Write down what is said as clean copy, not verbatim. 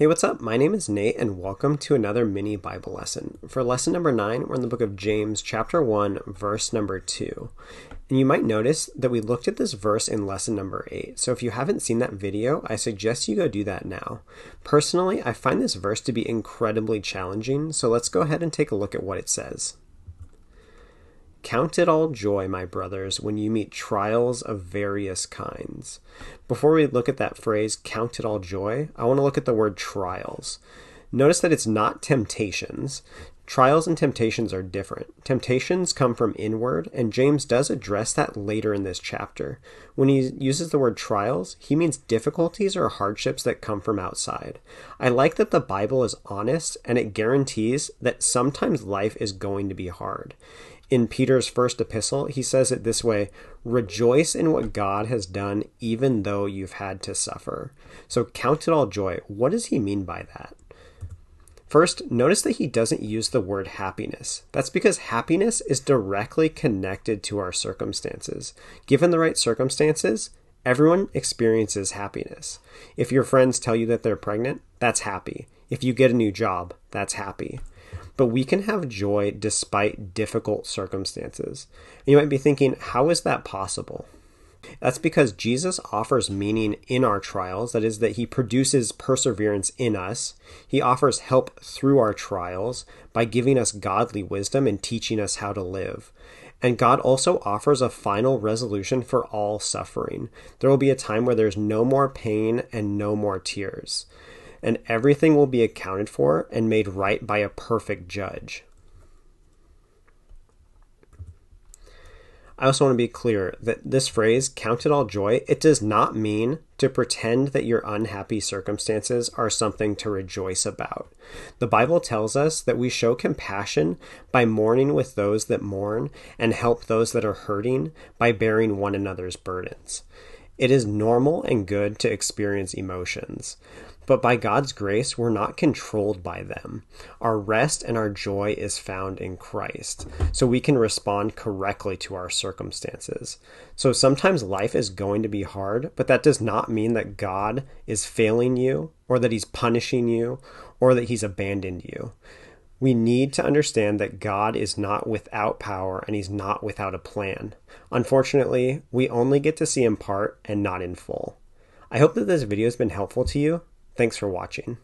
Hey, what's up? My name is Nate, and welcome to another mini Bible lesson. For lesson number 9, we're in the book of James, chapter 1, verse number 2. And you might notice that we looked at this verse in lesson number 8. So if you haven't seen that video, I suggest you go do that now. Personally, I find this verse to be incredibly challenging, so let's go ahead and take a look at what it says. Count it all joy, my brothers, when you meet trials of various kinds. Before we look at that phrase, count it all joy, I want to look at the word trials. Notice that it's not temptations. Trials and temptations are different. Temptations come from inward, and James does address that later in this chapter. When he uses the word trials, he means difficulties or hardships that come from outside. I like that the Bible is honest, and it guarantees that sometimes life is going to be hard. In Peter's first epistle, he says it this way: rejoice in what God has done, even though you've had to suffer. So count it all joy. What does he mean by that? First, notice that he doesn't use the word happiness. That's because happiness is directly connected to our circumstances. Given the right circumstances, everyone experiences happiness. If your friends tell you that they're pregnant, that's happy. If you get a new job, that's happy. But we can have joy despite difficult circumstances. And you might be thinking, how is that possible? That's because Jesus offers meaning in our trials. That is, that he produces perseverance in us. He offers help through our trials by giving us godly wisdom and teaching us how to live. And God also offers a final resolution for all suffering. There will be a time where there's no more pain and no more tears. And everything will be accounted for and made right by a perfect judge. I also want to be clear that this phrase, count it all joy, it does not mean to pretend that your unhappy circumstances are something to rejoice about. The Bible tells us that we show compassion by mourning with those that mourn and help those that are hurting by bearing one another's burdens. It is normal and good to experience emotions. But by God's grace, we're not controlled by them. Our rest and our joy is found in Christ, so we can respond correctly to our circumstances. So sometimes life is going to be hard, but that does not mean that God is failing you, or that he's punishing you, or that he's abandoned you. We need to understand that God is not without power and he's not without a plan. Unfortunately, we only get to see in part and not in full. I hope that this video has been helpful to you. Thanks for watching.